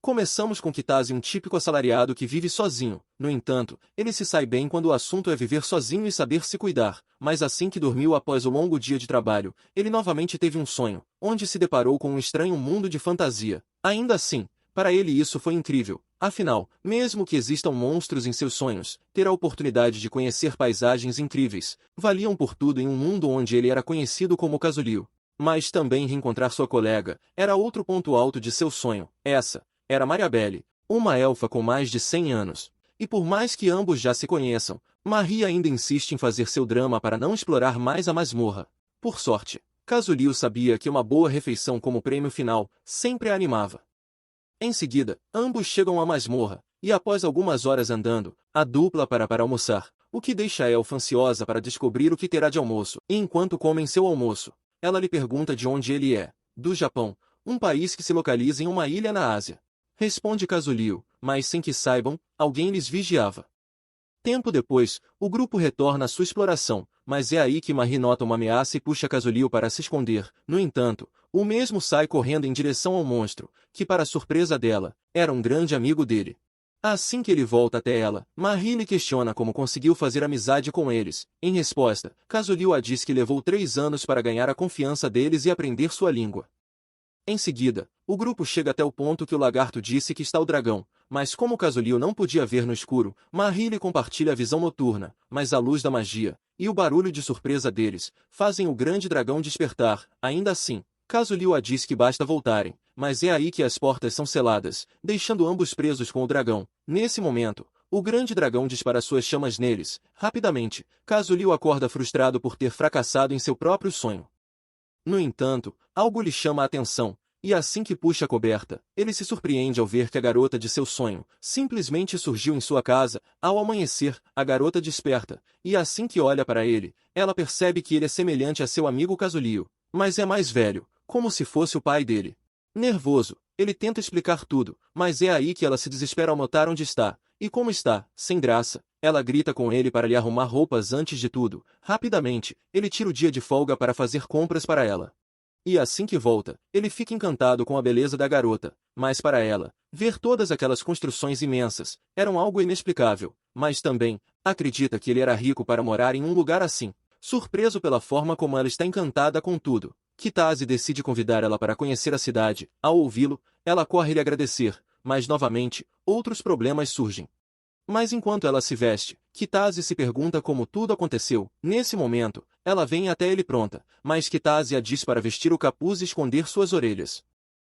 Começamos com Kitase, um típico assalariado que vive sozinho. No entanto, ele se sai bem quando o assunto é viver sozinho e saber se cuidar. Mas assim que dormiu após o longo dia de trabalho, ele novamente teve um sonho, onde se deparou com um estranho mundo de fantasia. Ainda assim, para ele isso foi incrível. Afinal, mesmo que existam monstros em seus sonhos, ter a oportunidade de conhecer paisagens incríveis, valiam por tudo em um mundo onde ele era conhecido como Casullio. Mas também reencontrar sua colega era outro ponto alto de seu sonho. Essa era Mariabelle, uma elfa com mais de 100 anos. E por mais que ambos já se conheçam, Marie ainda insiste em fazer seu drama para não explorar mais a masmorra. Por sorte, Casullio sabia que uma boa refeição como prêmio final sempre a animava. Em seguida, ambos chegam à masmorra, e após algumas horas andando, a dupla para almoçar, o que deixa a elfa ansiosa para descobrir o que terá de almoço. E enquanto comem seu almoço, ela lhe pergunta de onde ele é. Do Japão, um país que se localiza em uma ilha na Ásia. Responde Casullio, mas sem que saibam, alguém lhes vigiava. Tempo depois, o grupo retorna à sua exploração, mas é aí que Marie nota uma ameaça e puxa Casullio para se esconder. No entanto, o mesmo sai correndo em direção ao monstro, que para surpresa dela, era um grande amigo dele. Assim que ele volta até ela, Marie lhe questiona como conseguiu fazer amizade com eles. Em resposta, Casullio a diz que levou 3 anos para ganhar a confiança deles e aprender sua língua. Em seguida, o grupo chega até o ponto que o lagarto disse que está o dragão, mas como Casullio não podia ver no escuro, Marie lhe compartilha a visão noturna, mas a luz da magia, e o barulho de surpresa deles, fazem o grande dragão despertar. Ainda assim, Casullio a diz que basta voltarem, mas é aí que as portas são seladas, deixando ambos presos com o dragão. Nesse momento, o grande dragão dispara suas chamas neles. Rapidamente, Casullio acorda frustrado por ter fracassado em seu próprio sonho. No entanto, algo lhe chama a atenção, e assim que puxa a coberta, ele se surpreende ao ver que a garota de seu sonho simplesmente surgiu em sua casa. Ao amanhecer, a garota desperta, e assim que olha para ele, ela percebe que ele é semelhante a seu amigo Casullio, mas é mais velho, como se fosse o pai dele. Nervoso, ele tenta explicar tudo, mas é aí que ela se desespera ao notar onde está, e como está, sem graça, ela grita com ele para lhe arrumar roupas antes de tudo. Rapidamente, ele tira o dia de folga para fazer compras para ela. E assim que volta, ele fica encantado com a beleza da garota, mas para ela, ver todas aquelas construções imensas, eram algo inexplicável, mas também, acredita que ele era rico para morar em um lugar assim. Surpreso pela forma como ela está encantada com tudo, Kitase decide convidar ela para conhecer a cidade. Ao ouvi-lo, ela corre lhe agradecer, mas novamente, outros problemas surgem. Mas enquanto ela se veste, Kitase se pergunta como tudo aconteceu. Nesse momento, ela vem até ele pronta, mas Kitase a diz para vestir o capuz e esconder suas orelhas.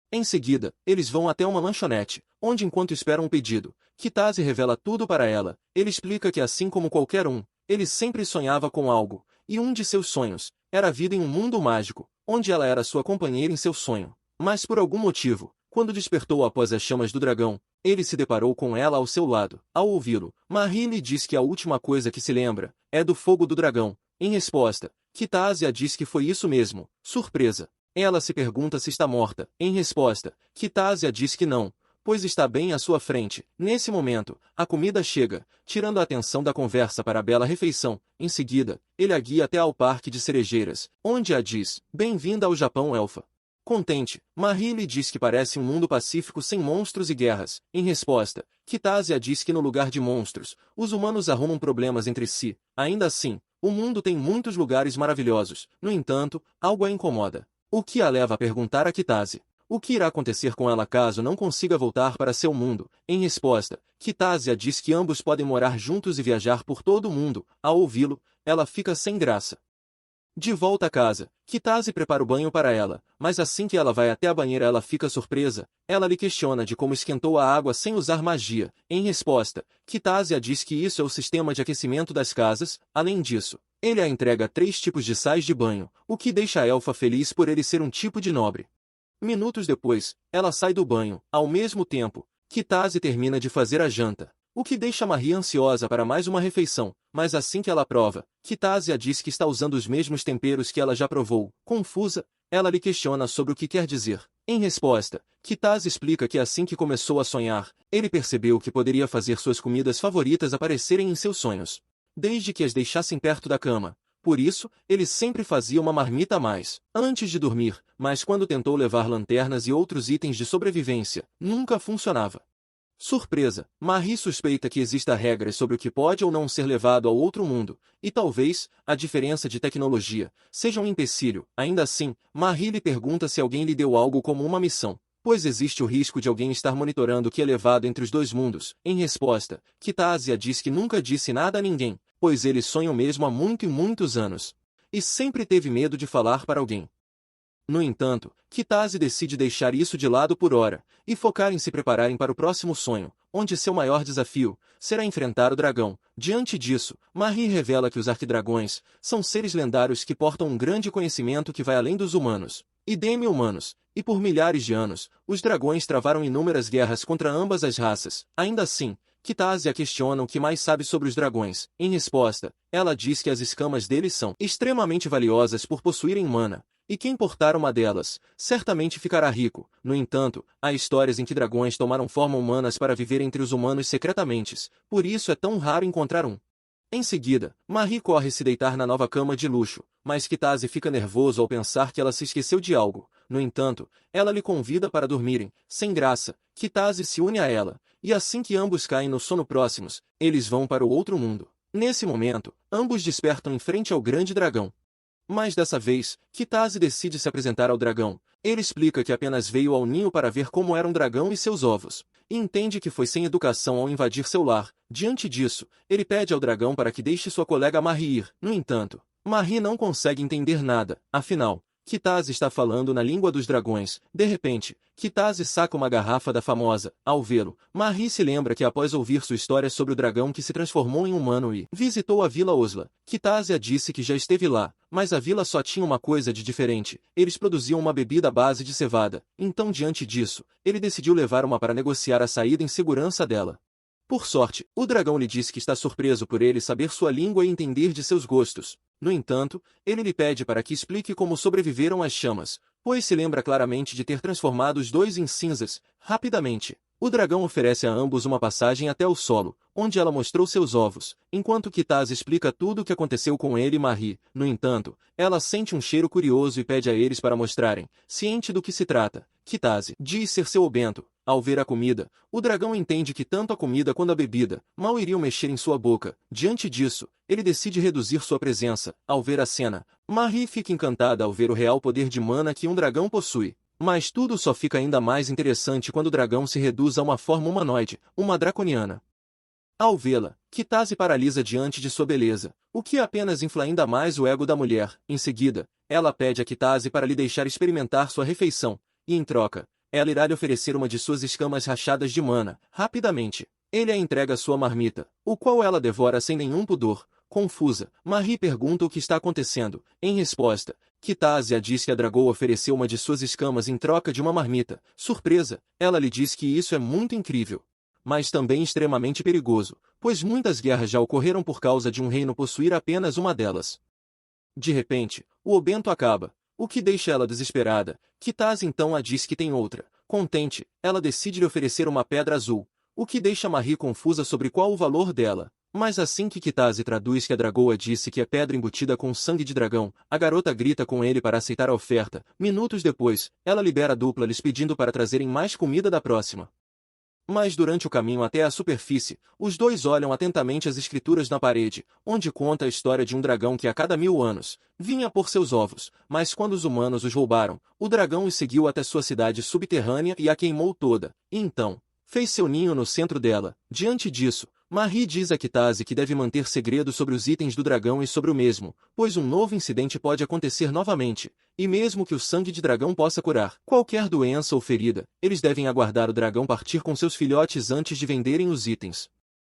Em seguida, eles vão até uma lanchonete, onde enquanto esperam um pedido, Kitase revela tudo para ela. Ele explica que assim como qualquer um, ele sempre sonhava com algo, e um de seus sonhos era a vida em um mundo mágico, onde ela era sua companheira em seu sonho. Mas por algum motivo, quando despertou após as chamas do dragão, ele se deparou com ela ao seu lado. Ao ouvi-lo, Marie lhe diz que a última coisa que se lembra é do fogo do dragão. Em resposta, Kitase a diz que foi isso mesmo. Surpresa. Ela se pergunta se está morta. Em resposta, Kitase a diz que não, pois está bem à sua frente. Nesse momento, a comida chega, tirando a atenção da conversa para a bela refeição. Em seguida, ele a guia até ao parque de cerejeiras, onde a diz: "Bem-vinda ao Japão, elfa." Contente, Marie lhe diz que parece um mundo pacífico sem monstros e guerras. Em resposta, Kitase a diz que no lugar de monstros, os humanos arrumam problemas entre si. Ainda assim, o mundo tem muitos lugares maravilhosos. No entanto, algo a incomoda, o que a leva a perguntar a Kitase o que irá acontecer com ela caso não consiga voltar para seu mundo. Em resposta, Kitase a diz que ambos podem morar juntos e viajar por todo o mundo. Ao ouvi-lo, ela fica sem graça. De volta a casa, Kitase prepara o banho para ela, mas assim que ela vai até a banheira ela fica surpresa. Ela lhe questiona de como esquentou a água sem usar magia. Em resposta, Kitase a diz que isso é o sistema de aquecimento das casas. Além disso, ele a entrega 3 tipos de sais de banho, o que deixa a elfa feliz por ele ser um tipo de nobre. Minutos depois, ela sai do banho. Ao mesmo tempo, Kitase termina de fazer a janta, o que deixa Marie ansiosa para mais uma refeição, mas assim que ela prova, Kitase a diz que está usando os mesmos temperos que ela já provou. Confusa, ela lhe questiona sobre o que quer dizer. Em resposta, Kitase explica que assim que começou a sonhar, ele percebeu que poderia fazer suas comidas favoritas aparecerem em seus sonhos, desde que as deixassem perto da cama. Por isso, ele sempre fazia uma marmita a mais, antes de dormir, mas quando tentou levar lanternas e outros itens de sobrevivência, nunca funcionava. Surpresa, Marie suspeita que exista regras sobre o que pode ou não ser levado ao outro mundo, e talvez, a diferença de tecnologia, seja um empecilho. Ainda assim, Marie lhe pergunta se alguém lhe deu algo como uma missão, pois existe o risco de alguém estar monitorando o que é levado entre os dois mundos. Em resposta, Kitazia diz que nunca disse nada a ninguém, pois eles sonham mesmo há muito e muitos anos. E sempre teve medo de falar para alguém. No entanto, Kitase decide deixar isso de lado por hora, e focar em se prepararem para o próximo sonho, onde seu maior desafio será enfrentar o dragão. Diante disso, Marie revela que os arquidragões são seres lendários que portam um grande conhecimento que vai além dos humanos e demi-humanos, e por milhares de anos, os dragões travaram inúmeras guerras contra ambas as raças. Ainda assim, Kitase a questiona o que mais sabe sobre os dragões. Em resposta, ela diz que as escamas deles são extremamente valiosas por possuírem mana, e quem portar uma delas, certamente ficará rico. No entanto, há histórias em que dragões tomaram forma humanas para viver entre os humanos secretamente, por isso é tão raro encontrar um. Em seguida, Marie corre se deitar na nova cama de luxo, mas Kitase fica nervoso ao pensar que ela se esqueceu de algo. No entanto, ela lhe convida para dormirem. Sem graça, Kitase se une a ela, e assim que ambos caem no sono próximos, eles vão para o outro mundo. Nesse momento, ambos despertam em frente ao grande dragão. Mas dessa vez, Kitase decide se apresentar ao dragão. Ele explica que apenas veio ao ninho para ver como era um dragão e seus ovos, e entende que foi sem educação ao invadir seu lar. Diante disso, ele pede ao dragão para que deixe sua colega Marie ir. No entanto, Marie não consegue entender nada, afinal, Kitase está falando na língua dos dragões. De repente, Kitase saca uma garrafa da famosa. Ao vê-lo, Marie se lembra que após ouvir sua história sobre o dragão que se transformou em humano e visitou a Vila Osla, Kitase disse que já esteve lá, mas a vila só tinha uma coisa de diferente. Eles produziam uma bebida à base de cevada. Então, diante disso, ele decidiu levar uma para negociar a saída em segurança dela. Por sorte, o dragão lhe disse que está surpreso por ele saber sua língua e entender de seus gostos. No entanto, ele lhe pede para que explique como sobreviveram às chamas, pois se lembra claramente de ter transformado os dois em cinzas. Rapidamente, o dragão oferece a ambos uma passagem até o solo, onde ela mostrou seus ovos, enquanto Kitase explica tudo o que aconteceu com ele e Marie. No entanto, ela sente um cheiro curioso e pede a eles para mostrarem, ciente do que se trata. Kitase diz ser seu obento. Ao ver a comida, o dragão entende que tanto a comida quanto a bebida mal iriam mexer em sua boca. Diante disso, ele decide reduzir sua presença. Ao ver a cena, Marie fica encantada ao ver o real poder de mana que um dragão possui. Mas tudo só fica ainda mais interessante quando o dragão se reduz a uma forma humanoide, uma draconiana. Ao vê-la, Kitase paralisa diante de sua beleza, o que apenas infla ainda mais o ego da mulher. Em seguida, ela pede a Kitase para lhe deixar experimentar sua refeição, e em troca, ela irá lhe oferecer uma de suas escamas rachadas de mana. Rapidamente, ele a entrega sua marmita, o qual ela devora sem nenhum pudor. Confusa, Marie pergunta o que está acontecendo. Em resposta, Kitase diz que a dragoa ofereceu uma de suas escamas em troca de uma marmita. Surpresa, ela lhe diz que isso é muito incrível, mas também extremamente perigoso, pois muitas guerras já ocorreram por causa de um reino possuir apenas uma delas. De repente, o obento acaba, o que deixa ela desesperada. Kitase então a diz que tem outra. Contente, ela decide lhe oferecer uma pedra azul, o que deixa Marie confusa sobre qual o valor dela. Mas assim que Kitase traduz que a dragoa disse que é pedra embutida com sangue de dragão, a garota grita com ele para aceitar a oferta. Minutos depois, ela libera a dupla lhes pedindo para trazerem mais comida da próxima. Mas durante o caminho até a superfície, os dois olham atentamente as escrituras na parede, onde conta a história de um dragão que a cada 1000 anos vinha por seus ovos, mas quando os humanos os roubaram, o dragão os seguiu até sua cidade subterrânea e a queimou toda, e então fez seu ninho no centro dela. Diante disso, Marie diz a Kitase que deve manter segredo sobre os itens do dragão e sobre o mesmo, pois um novo incidente pode acontecer novamente, e mesmo que o sangue de dragão possa curar qualquer doença ou ferida, eles devem aguardar o dragão partir com seus filhotes antes de venderem os itens.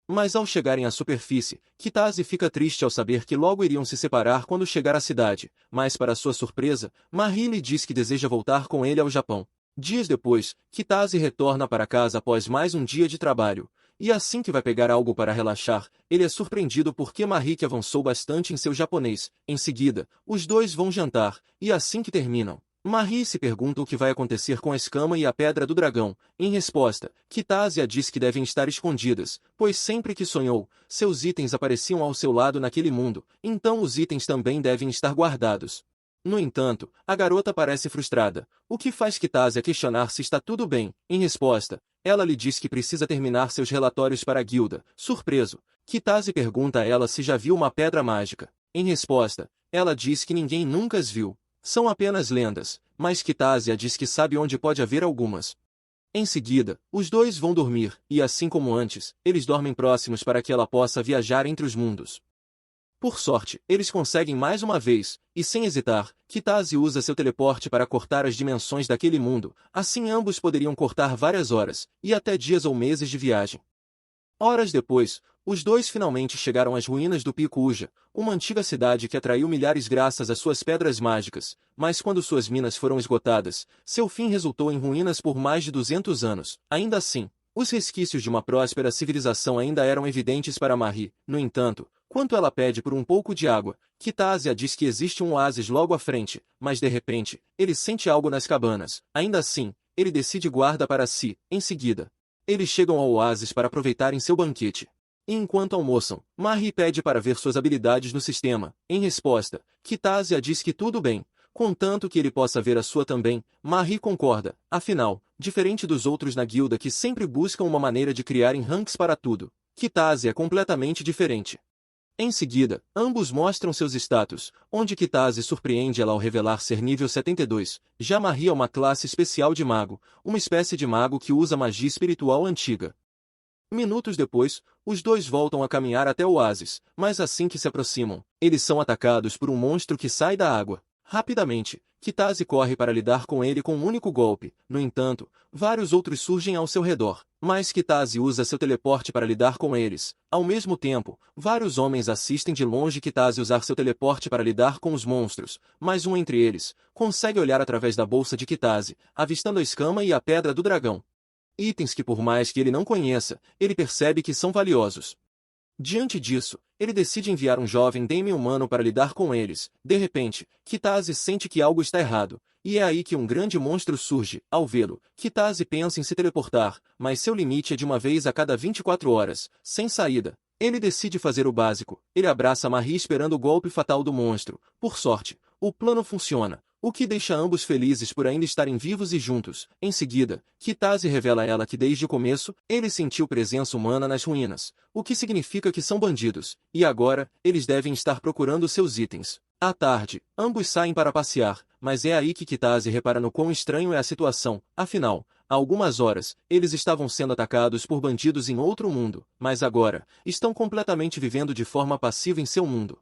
Mas ao chegarem à superfície, Kitase fica triste ao saber que logo iriam se separar quando chegar à cidade, mas para sua surpresa, Marie lhe diz que deseja voltar com ele ao Japão. Dias depois, Kitase retorna para casa após mais um dia de trabalho, e assim que vai pegar algo para relaxar, ele é surpreendido porque Marie que avançou bastante em seu japonês. Em seguida, os dois vão jantar, e assim que terminam, Marie se pergunta o que vai acontecer com a escama e a pedra do dragão. Em resposta, Kitasia diz que devem estar escondidas, pois sempre que sonhou, seus itens apareciam ao seu lado naquele mundo, então os itens também devem estar guardados. No entanto, a garota parece frustrada, o que faz Kitasia questionar se está tudo bem. Em resposta, ela lhe diz que precisa terminar seus relatórios para a guilda. Surpreso, Kitasia pergunta a ela se já viu uma pedra mágica. Em resposta, ela diz que ninguém nunca as viu. São apenas lendas, mas Kitasia diz que sabe onde pode haver algumas. Em seguida, os dois vão dormir, e assim como antes, eles dormem próximos para que ela possa viajar entre os mundos. Por sorte, eles conseguem mais uma vez, e sem hesitar, Kitasia usa seu teleporte para cortar as dimensões daquele mundo, assim ambos poderiam cortar várias horas, e até dias ou meses de viagem. Horas depois, os dois finalmente chegaram às ruínas do Pico Uja, uma antiga cidade que atraiu milhares graças às suas pedras mágicas, mas quando suas minas foram esgotadas, seu fim resultou em ruínas por mais de 200 anos. Ainda assim, os resquícios de uma próspera civilização ainda eram evidentes para Marie. No entanto, quando ela pede por um pouco de água, Kitasia diz que existe um oásis logo à frente, mas de repente, ele sente algo nas cabanas. Ainda assim, ele decide guarda para si. Em seguida, eles chegam ao oásis para aproveitarem seu banquete. E enquanto almoçam, Marie pede para ver suas habilidades no sistema. Em resposta, Kitasia diz que tudo bem, contanto que ele possa ver a sua também. Marie concorda, afinal, diferente dos outros na guilda que sempre buscam uma maneira de criarem ranks para tudo, Kitasia é completamente diferente. Em seguida, ambos mostram seus status, onde Kitasia surpreende ela ao revelar ser nível 72, já Marie é uma classe especial de mago, uma espécie de mago que usa magia espiritual antiga. Minutos depois, os dois voltam a caminhar até o oásis, mas assim que se aproximam, eles são atacados por um monstro que sai da água. Rapidamente, Kitasia corre para lidar com ele com um único golpe. No entanto, vários outros surgem ao seu redor, mas Kitasia usa seu teleporte para lidar com eles. Ao mesmo tempo, vários homens assistem de longe Kitasia usar seu teleporte para lidar com os monstros, mas um entre eles consegue olhar através da bolsa de Kitasia, avistando a escama e a pedra do dragão. Itens que por mais que ele não conheça, ele percebe que são valiosos. Diante disso, ele decide enviar um jovem Daemon humano para lidar com eles. De repente, Kitasia sente que algo está errado, e é aí que um grande monstro surge. Ao vê-lo, Kitasia pensa em se teleportar, mas seu limite é de uma vez a cada 24 horas, sem saída. Ele decide fazer o básico. Ele abraça Marie esperando o golpe fatal do monstro. Por sorte, o plano funciona, o que deixa ambos felizes por ainda estarem vivos e juntos. Em seguida, Kitasia revela a ela que desde o começo, ele sentiu presença humana nas ruínas, o que significa que são bandidos, e agora, eles devem estar procurando seus itens. À tarde, ambos saem para passear, mas é aí que Kitasia repara no quão estranho é a situação. Afinal, há algumas horas, eles estavam sendo atacados por bandidos em outro mundo, mas agora, estão completamente vivendo de forma passiva em seu mundo.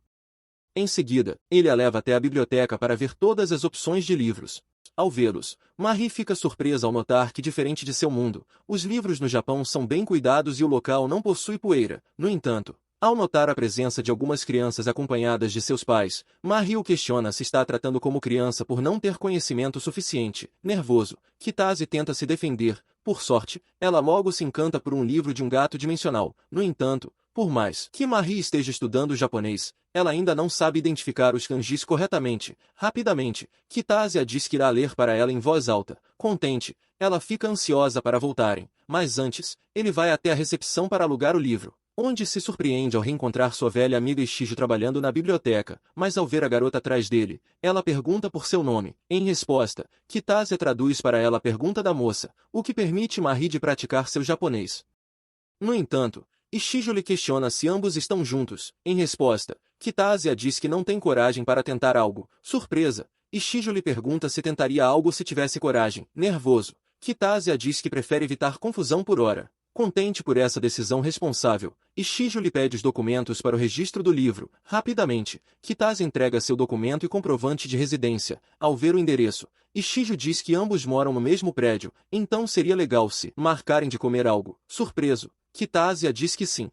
Em seguida, ele a leva até a biblioteca para ver todas as opções de livros. Ao vê-los, Marie fica surpresa ao notar que, diferente de seu mundo, os livros no Japão são bem cuidados e o local não possui poeira. No entanto, ao notar a presença de algumas crianças acompanhadas de seus pais, Marie o questiona se está tratando como criança por não ter conhecimento suficiente. Nervoso, Kitasia tenta se defender. Por sorte, ela logo se encanta por um livro de um gato dimensional. No entanto, por mais que Marie esteja estudando japonês, ela ainda não sabe identificar os kanjis corretamente. Rapidamente, Kitasia diz que irá ler para ela em voz alta. Contente, ela fica ansiosa para voltarem, mas antes, ele vai até a recepção para alugar o livro, onde se surpreende ao reencontrar sua velha amiga Shijo trabalhando na biblioteca, mas ao ver a garota atrás dele, ela pergunta por seu nome. Em resposta, Kitasia traduz para ela a pergunta da moça, o que permite Marie de praticar seu japonês. No entanto, Shijo lhe questiona se ambos estão juntos. Em resposta, Kitasia diz que não tem coragem para tentar algo. Surpresa, Shijo lhe pergunta se tentaria algo se tivesse coragem. Nervoso, Kitasia diz que prefere evitar confusão por hora. Contente por essa decisão responsável, Shijo lhe pede os documentos para o registro do livro. Rapidamente, Kitasia entrega seu documento e comprovante de residência. Ao ver o endereço, Shijo diz que ambos moram no mesmo prédio, então seria legal se marcarem de comer algo. Surpreso, Kitasia diz que sim.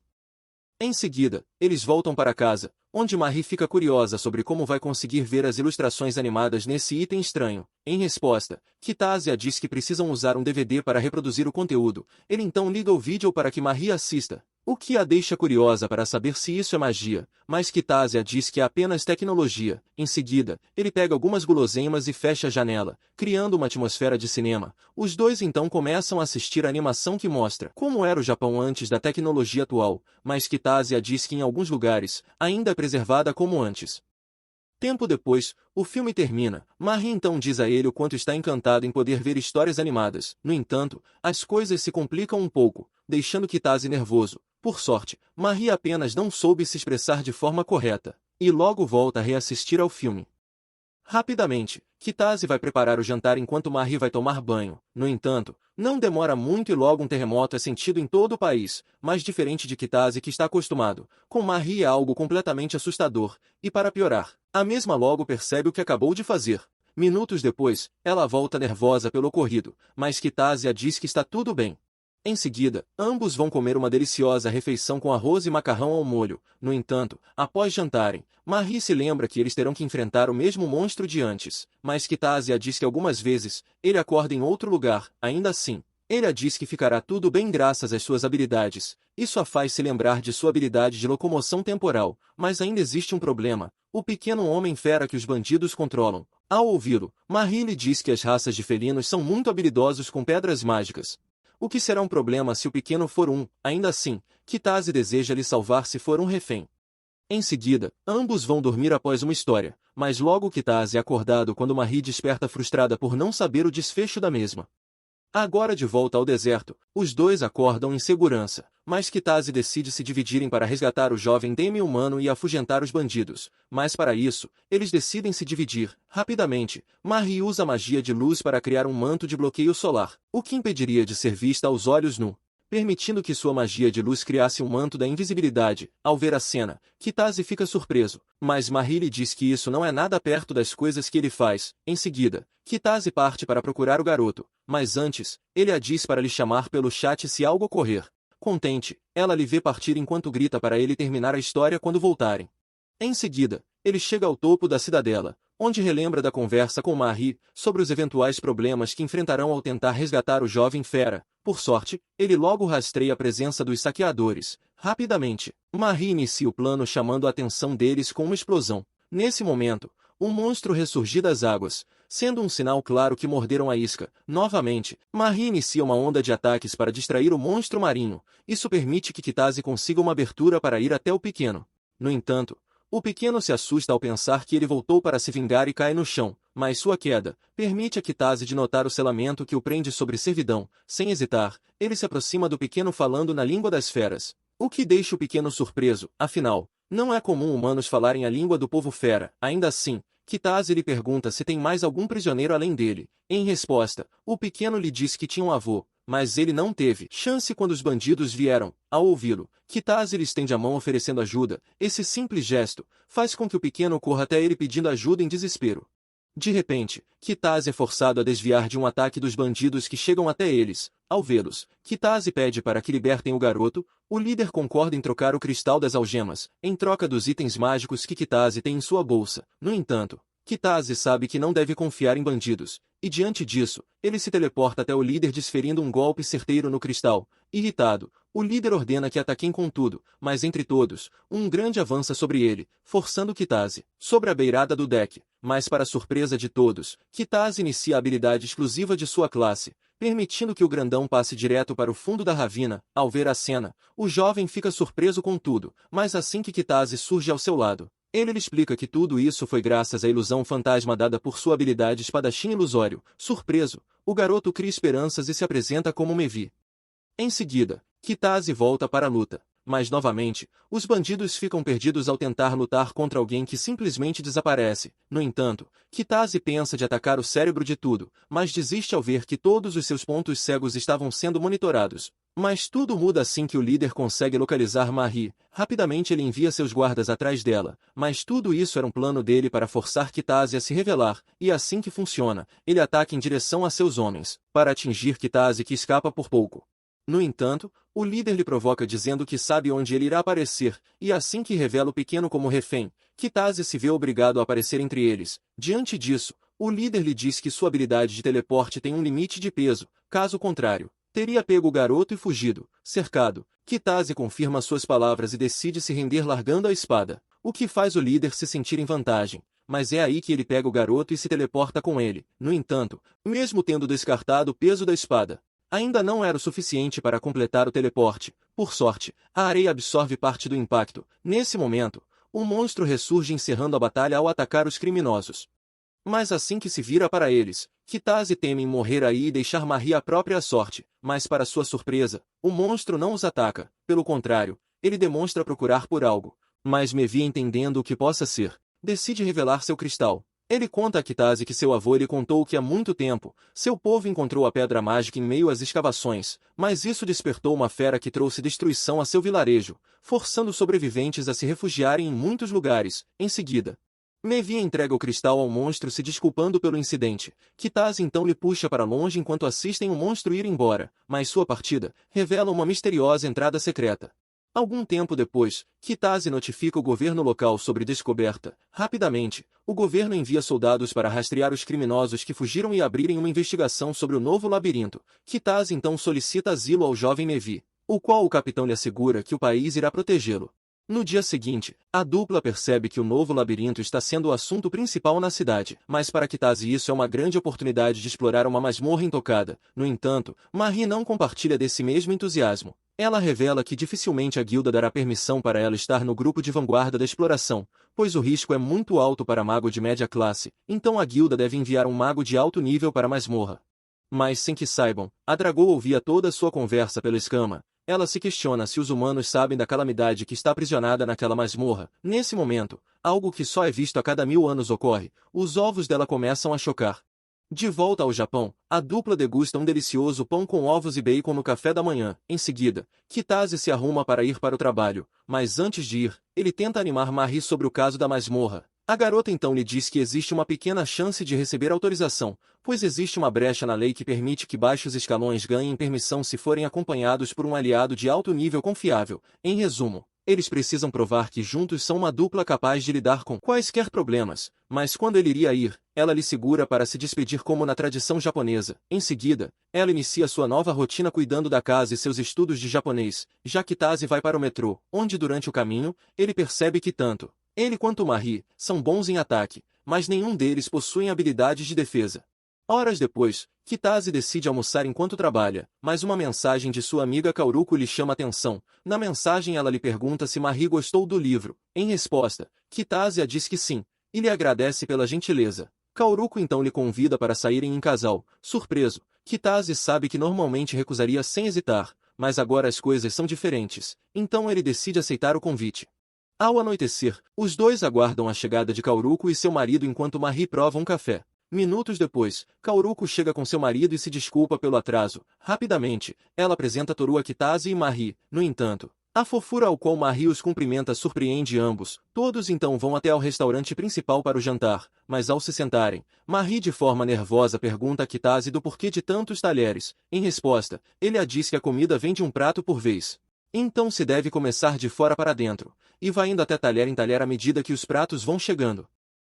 Em seguida, eles voltam para casa, onde Marie fica curiosa sobre como vai conseguir ver as ilustrações animadas nesse item estranho. Em resposta, Kitasia diz que precisam usar um DVD para reproduzir o conteúdo. Ele então liga o vídeo para que Marie assista. o que a deixa curiosa para saber se isso é magia, mas Kitase diz que é apenas tecnologia. Em seguida, ele pega algumas guloseimas e fecha a janela, criando uma atmosfera de cinema. Os dois então começam a assistir a animação que mostra como era o Japão antes da tecnologia atual, mas Kitase diz que em alguns lugares, ainda é preservada como antes. Tempo depois, o filme termina. Marie então diz a ele o quanto está encantado em poder ver histórias animadas. No entanto, as coisas se complicam um pouco, deixando Kitase nervoso. Por sorte, Marie apenas não soube se expressar de forma correta, e logo volta a reassistir ao filme. Rapidamente, Kitase vai preparar o jantar enquanto Marie vai tomar banho. No entanto, não demora muito e logo um terremoto é sentido em todo o país, mas diferente de Kitase que está acostumado, com Marie é algo completamente assustador, e para piorar, a mesma logo percebe o que acabou de fazer. Minutos depois, ela volta nervosa pelo ocorrido, mas Kitase diz que está tudo bem. Em seguida, ambos vão comer uma deliciosa refeição com arroz e macarrão ao molho. No entanto, após jantarem, Marie se lembra que eles terão que enfrentar o mesmo monstro de antes, mas Kitase diz que algumas vezes, ele acorda em outro lugar. Ainda assim, ele diz que ficará tudo bem graças às suas habilidades. Isso a faz se lembrar de sua habilidade de locomoção temporal, mas ainda existe um problema: o pequeno homem-fera que os bandidos controlam. Ao ouvi-lo, Marie lhe diz que as raças de felinos são muito habilidosos com pedras mágicas. O que será um problema se o pequeno for um? Ainda assim, Kitase deseja lhe salvar se for um refém. Em seguida, ambos vão dormir após uma história, mas logo Kitase é acordado quando Marie desperta frustrada por não saber o desfecho da mesma. Agora de volta ao deserto, os dois acordam em segurança, mas Kitase decide se dividirem para resgatar o jovem demi-humano e afugentar os bandidos. Mas para isso, eles decidem se dividir. Rapidamente, Marie usa a magia de luz para criar um manto de bloqueio solar, o que impediria de ser vista aos olhos nu, permitindo que sua magia de luz criasse um manto da invisibilidade. Ao ver a cena, Kitase fica surpreso, mas Marie lhe diz que isso não é nada perto das coisas que ele faz. Em seguida, Kitase parte para procurar o garoto, mas antes, ele a diz para lhe chamar pelo chat se algo ocorrer. Contente, ela lhe vê partir enquanto grita para ele terminar a história quando voltarem. Em seguida, ele chega ao topo da cidadela, onde relembra da conversa com Marie sobre os eventuais problemas que enfrentarão ao tentar resgatar o jovem fera. Por sorte, ele logo rastreia a presença dos saqueadores. Rapidamente, Marie inicia o plano chamando a atenção deles com uma explosão. Nesse momento, um monstro ressurge das águas, sendo um sinal claro que morderam a isca. Novamente, Marie inicia uma onda de ataques para distrair o monstro marinho. Isso permite que Kitase consiga uma abertura para ir até o pequeno. No entanto, o pequeno se assusta ao pensar que ele voltou para se vingar e cai no chão, mas sua queda permite a Kitase de notar o selamento que o prende sobre servidão. Sem hesitar, ele se aproxima do pequeno falando na língua das feras, o que deixa o pequeno surpreso. Afinal, não é comum humanos falarem a língua do povo fera. Ainda assim, Kitase lhe pergunta se tem mais algum prisioneiro além dele. Em resposta, o pequeno lhe diz que tinha um avô, mas ele não teve chance quando os bandidos vieram. Ao ouvi-lo, Kitase lhe estende a mão oferecendo ajuda. Esse simples gesto faz com que o pequeno corra até ele pedindo ajuda em desespero. De repente, Kitase é forçado a desviar de um ataque dos bandidos que chegam até eles. Ao vê-los, Kitase pede para que libertem o garoto. O líder concorda em trocar o cristal das algemas, em troca dos itens mágicos que Kitase tem em sua bolsa. No entanto, Kitase sabe que não deve confiar em bandidos, e diante disso, ele se teleporta até o líder desferindo um golpe certeiro no cristal. Irritado, o líder ordena que ataquem com tudo, mas entre todos, um grande avança sobre ele, forçando Kitase sobre a beirada do deck. Mas para surpresa de todos, Kitase inicia a habilidade exclusiva de sua classe, permitindo que o grandão passe direto para o fundo da ravina. Ao ver a cena, o jovem fica surpreso com tudo, mas assim que Kitase surge ao seu lado, ele lhe explica que tudo isso foi graças à ilusão fantasma dada por sua habilidade espadachim ilusório. Surpreso, o garoto cria esperanças e se apresenta como Mevi. Em seguida, Kitase volta para a luta, mas novamente, os bandidos ficam perdidos ao tentar lutar contra alguém que simplesmente desaparece. No entanto, Kitase pensa de atacar o cérebro de tudo, mas desiste ao ver que todos os seus pontos cegos estavam sendo monitorados. Mas tudo muda assim que o líder consegue localizar Marie. Rapidamente ele envia seus guardas atrás dela, mas tudo isso era um plano dele para forçar Kitase a se revelar, e assim que funciona, ele ataca em direção a seus homens, para atingir Kitase que escapa por pouco. No entanto, o líder lhe provoca dizendo que sabe onde ele irá aparecer, e assim que revela o pequeno como refém, Kitase se vê obrigado a aparecer entre eles. Diante disso, o líder lhe diz que sua habilidade de teleporte tem um limite de peso, caso contrário, teria pego o garoto e fugido. Cercado, Kitase confirma suas palavras e decide se render largando a espada, o que faz o líder se sentir em vantagem. Mas é aí que ele pega o garoto e se teleporta com ele. No entanto, mesmo tendo descartado o peso da espada, ainda não era o suficiente para completar o teleporte. Por sorte, a areia absorve parte do impacto. Nesse momento, o monstro ressurge encerrando a batalha ao atacar os criminosos. Mas assim que se vira para eles, Kitase teme em morrer aí e deixar Marie à própria sorte. Mas para sua surpresa, o monstro não os ataca. Pelo contrário, ele demonstra procurar por algo. Mas Mevi, entendendo o que possa ser, decide revelar seu cristal. Ele conta a Kitase que seu avô lhe contou que há muito tempo, seu povo encontrou a pedra mágica em meio às escavações, mas isso despertou uma fera que trouxe destruição a seu vilarejo, forçando os sobreviventes a se refugiarem em muitos lugares. Em seguida, Mevi entrega o cristal ao monstro se desculpando pelo incidente. Kitase então lhe puxa para longe enquanto assistem o monstro ir embora, mas sua partida revela uma misteriosa entrada secreta. Algum tempo depois, Kitase notifica o governo local sobre a descoberta. Rapidamente, o governo envia soldados para rastrear os criminosos que fugiram e abrirem uma investigação sobre o novo labirinto. Kitase então solicita asilo ao jovem Mevi, o qual o capitão lhe assegura que o país irá protegê-lo. No dia seguinte, a dupla percebe que o novo labirinto está sendo o assunto principal na cidade, mas para Kitase isso é uma grande oportunidade de explorar uma masmorra intocada. No entanto, Marie não compartilha desse mesmo entusiasmo. Ela revela que dificilmente a guilda dará permissão para ela estar no grupo de vanguarda da exploração, pois o risco é muito alto para mago de média classe, então a guilda deve enviar um mago de alto nível para a masmorra. Mas sem que saibam, a Dragô ouvia toda a sua conversa pela escama. Ela se questiona se os humanos sabem da calamidade que está aprisionada naquela masmorra. Nesse momento, algo que só é visto a cada 1000 anos ocorre. Os ovos dela começam a chocar. De volta ao Japão, a dupla degusta um delicioso pão com ovos e bacon no café da manhã. Em seguida, Kitase se arruma para ir para o trabalho, mas antes de ir, ele tenta animar Marie sobre o caso da masmorra. A garota então lhe diz que existe uma pequena chance de receber autorização, pois existe uma brecha na lei que permite que baixos escalões ganhem permissão se forem acompanhados por um aliado de alto nível confiável. Em resumo, eles precisam provar que juntos são uma dupla capaz de lidar com quaisquer problemas, mas quando ele iria ir, ela lhe segura para se despedir como na tradição japonesa. Em seguida, ela inicia sua nova rotina cuidando da casa e seus estudos de japonês, já que Kitase vai para o metrô, onde durante o caminho, ele percebe que tanto ele quanto Marie são bons em ataque, mas nenhum deles possui habilidades de defesa. Horas depois, Kitase decide almoçar enquanto trabalha, mas uma mensagem de sua amiga Kauruko lhe chama atenção. Na mensagem ela lhe pergunta se Marie gostou do livro. Em resposta, Kitase a diz que sim, e lhe agradece pela gentileza. Kauruko então lhe convida para saírem em casal. Surpreso, Kitase sabe que normalmente recusaria sem hesitar, mas agora as coisas são diferentes, então ele decide aceitar o convite. Ao anoitecer, os dois aguardam a chegada de Kauruko e seu marido enquanto Marie prova um café. Minutos depois, Kauruko chega com seu marido e se desculpa pelo atraso. Rapidamente, ela apresenta Toru a Kitase e Marie. No entanto, a fofura ao qual Marie os cumprimenta surpreende ambos. Todos então vão até ao restaurante principal para o jantar, mas ao se sentarem, Marie de forma nervosa pergunta a Kitase do porquê de tantos talheres. Em resposta, ele a diz que a comida vem de um prato por vez. Então se deve começar de fora para dentro, e vai indo até talher em talher à medida que os pratos vão chegando.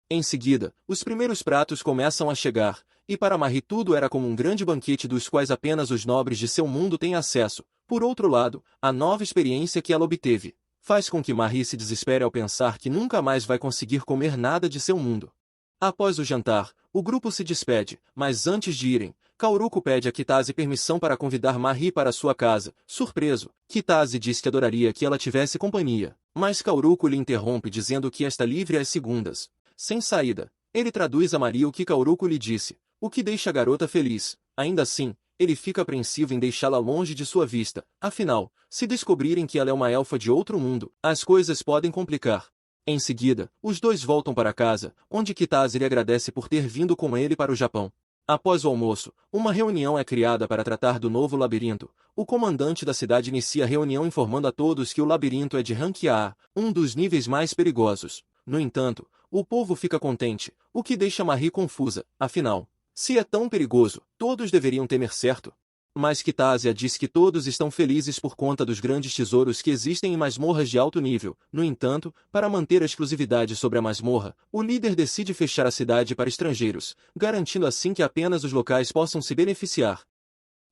Em seguida, os primeiros pratos começam a chegar, e para Marie tudo era como um grande banquete dos quais apenas os nobres de seu mundo têm acesso. Por outro lado, a nova experiência que ela obteve faz com que Marie se desespere ao pensar que nunca mais vai conseguir comer nada de seu mundo. Após o jantar, o grupo se despede, mas antes de irem, Kauruko pede a Kitase permissão para convidar Marie para sua casa. Surpreso, Kitase diz que adoraria que ela tivesse companhia, mas Kauruko lhe interrompe dizendo que está livre às segundas. Sem saída, ele traduz a Marie o que Kauruko lhe disse, o que deixa a garota feliz. Ainda assim, ele fica apreensivo em deixá-la longe de sua vista. Afinal, se descobrirem que ela é uma elfa de outro mundo, as coisas podem complicar. Em seguida, os dois voltam para casa, onde Kitase lhe agradece por ter vindo com ele para o Japão. Após o almoço, uma reunião é criada para tratar do novo labirinto. O comandante da cidade inicia a reunião informando a todos que o labirinto é de rank A, um dos níveis mais perigosos. No entanto, o povo fica contente, o que deixa Marie confusa. Afinal, se é tão perigoso, todos deveriam temer, certo? Mas Kitase diz que todos estão felizes por conta dos grandes tesouros que existem em masmorras de alto nível. No entanto, para manter a exclusividade sobre a masmorra, o líder decide fechar a cidade para estrangeiros, garantindo assim que apenas os locais possam se beneficiar.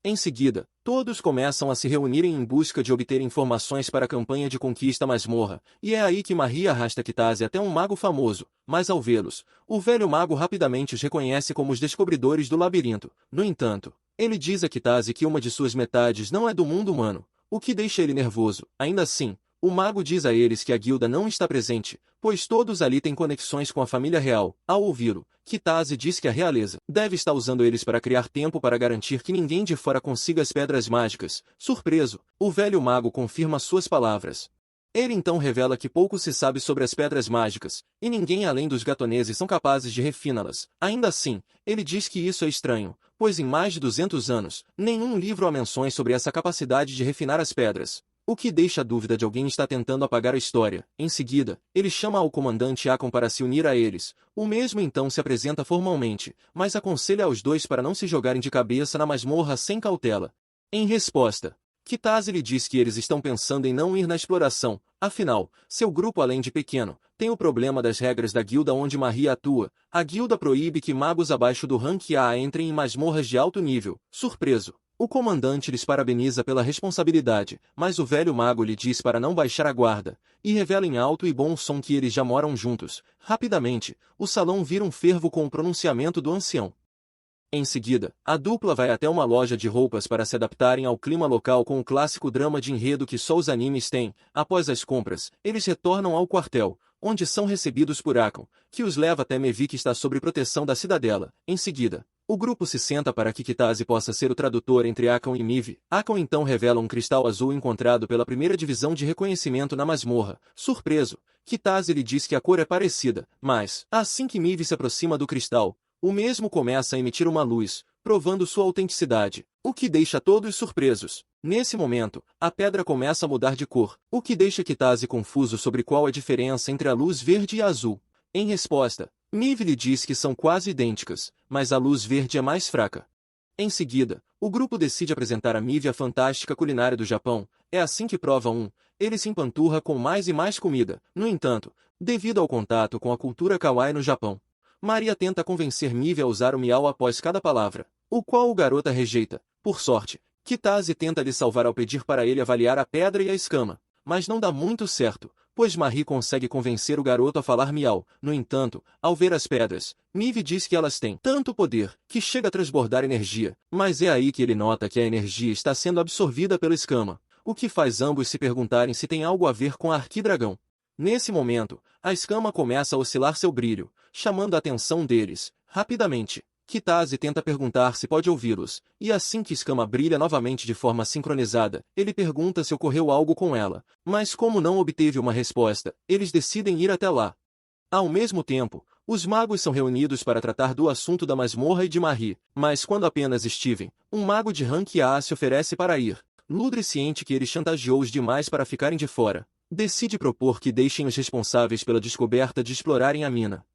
Em seguida, todos começam a se reunirem em busca de obter informações para a campanha de conquista masmorra, e é aí que Marie arrasta Kitase até um mago famoso, mas ao vê-los, o velho mago rapidamente os reconhece como os descobridores do labirinto. No entanto, ele diz a Kitase que uma de suas metades não é do mundo humano, o que deixa ele nervoso. Ainda assim, o mago diz a eles que a guilda não está presente, pois todos ali têm conexões com a família real. Ao ouvi-lo, Kitase diz que a realeza deve estar usando eles para criar tempo para garantir que ninguém de fora consiga as pedras mágicas. Surpreso, o velho mago confirma suas palavras. Ele então revela que pouco se sabe sobre as pedras mágicas, e ninguém além dos gatoneses são capazes de refiná-las. Ainda assim, ele diz que isso é estranho, pois em mais de 200 anos, nenhum livro há menções sobre essa capacidade de refinar as pedras. O que deixa a dúvida de alguém está tentando apagar a história. Em seguida, ele chama ao comandante Akon para se unir a eles. O mesmo então se apresenta formalmente, mas aconselha aos dois para não se jogarem de cabeça na masmorra sem cautela. Em resposta, Kitase lhe diz que eles estão pensando em não ir na exploração, afinal, seu grupo além de pequeno, tem o problema das regras da guilda onde Marie atua. A guilda proíbe que magos abaixo do rank A entrem em masmorras de alto nível. Surpreso, o comandante lhes parabeniza pela responsabilidade, mas o velho mago lhe diz para não baixar a guarda, e revela em alto e bom som que eles já moram juntos. Rapidamente, o salão vira um fervo com o pronunciamento do ancião. Em seguida, a dupla vai até uma loja de roupas para se adaptarem ao clima local com o clássico drama de enredo que só os animes têm. Após as compras, eles retornam ao quartel, onde são recebidos por Akon, que os leva até Mevi que está sob proteção da cidadela. Em seguida, o grupo se senta para que Kitase possa ser o tradutor entre Akon e Mivi. Akon então revela um cristal azul encontrado pela primeira divisão de reconhecimento na masmorra. Surpreso, Kitase lhe diz que a cor é parecida, mas, assim que Mivi se aproxima do cristal, o mesmo começa a emitir uma luz, provando sua autenticidade, o que deixa todos surpresos. Nesse momento, a pedra começa a mudar de cor, o que deixa Kitase confuso sobre qual é a diferença entre a luz verde e a azul. Em resposta, Mivi lhe diz que são quase idênticas, mas a luz verde é mais fraca. Em seguida, o grupo decide apresentar a Mivi a fantástica culinária do Japão. É assim que prova ele se empanturra com mais e mais comida. No entanto, devido ao contato com a cultura kawaii no Japão, Maria tenta convencer Mivi a usar o miau após cada palavra, o qual o garota rejeita. Por sorte, Kitase tenta lhe salvar ao pedir para ele avaliar a pedra e a escama, mas não dá muito certo, pois Marie consegue convencer o garoto a falar miau. No entanto, ao ver as pedras, Mivi diz que elas têm tanto poder que chega a transbordar energia, mas é aí que ele nota que a energia está sendo absorvida pela escama, o que faz ambos se perguntarem se tem algo a ver com a Arquidragão. Nesse momento, a escama começa a oscilar seu brilho, chamando a atenção deles. Rapidamente, Kitase tenta perguntar se pode ouvi-los, e assim que escama brilha novamente de forma sincronizada, ele pergunta se ocorreu algo com ela, mas como não obteve uma resposta, eles decidem ir até lá. Ao mesmo tempo, os magos são reunidos para tratar do assunto da masmorra e de Marie, mas quando apenas Steven, um mago de rank A se oferece para ir, Ludre ciente que ele chantageou-os demais para ficarem de fora, decide propor que deixem os responsáveis pela descoberta de explorarem a mina.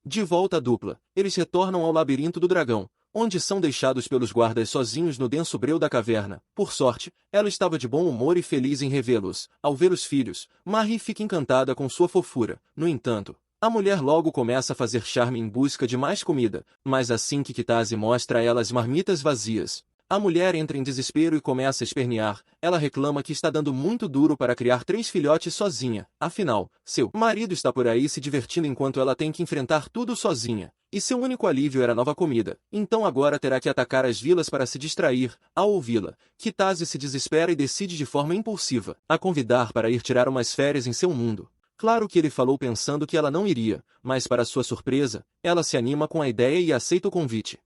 De volta à dupla, eles retornam ao labirinto do dragão, onde são deixados pelos guardas sozinhos no denso breu da caverna. Por sorte, ela estava de bom humor e feliz em revê-los. Ao ver os filhos, Marie fica encantada com sua fofura. No entanto, a mulher logo começa a fazer charme em busca de mais comida, mas assim que Kitase mostra a ela as marmitas vazias, a mulher entra em desespero e começa a espernear. Ela reclama que está dando muito duro para criar 3 filhotes sozinha. Afinal, seu marido está por aí se divertindo enquanto ela tem que enfrentar tudo sozinha. E seu único alívio era nova comida. Então agora terá que atacar as vilas para se distrair. Ao ouvi-la, Kitase se desespera e decide de forma impulsiva a convidar para ir tirar umas férias em seu mundo. Claro que ele falou pensando que ela não iria, mas para sua surpresa, ela se anima com a ideia e aceita o convite.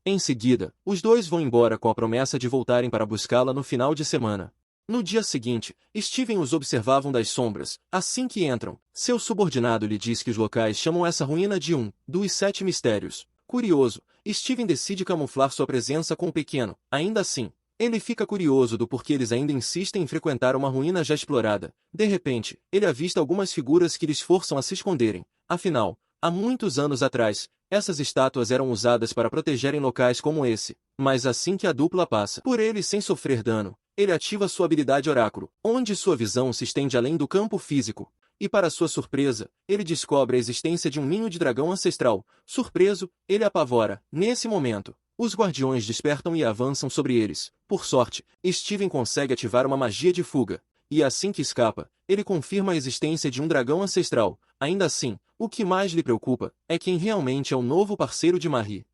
Em seguida, os dois vão embora com a promessa de voltarem para buscá-la no final de semana. No dia seguinte, Steven os observavam das sombras. Assim que entram, seu subordinado lhe diz que os locais chamam essa ruína de dos 7 mistérios. Curioso, Steven decide camuflar sua presença com o pequeno. Ainda assim, ele fica curioso do porquê eles ainda insistem em frequentar uma ruína já explorada. De repente, ele avista algumas figuras que lhes forçam a se esconderem. Afinal, há muitos anos atrás, essas estátuas eram usadas para protegerem locais como esse. Mas assim que a dupla passa por ele sem sofrer dano, ele ativa sua habilidade Oráculo, onde sua visão se estende além do campo físico. E para sua surpresa, ele descobre a existência de um ninho de dragão ancestral. Surpreso, ele apavora. Nesse momento, Os guardiões despertam e avançam sobre eles. Por sorte, Steven consegue ativar uma magia de fuga, e assim que escapa, ele confirma a existência de um dragão ancestral. Ainda assim, o que mais lhe preocupa é quem realmente é o novo parceiro de Marie.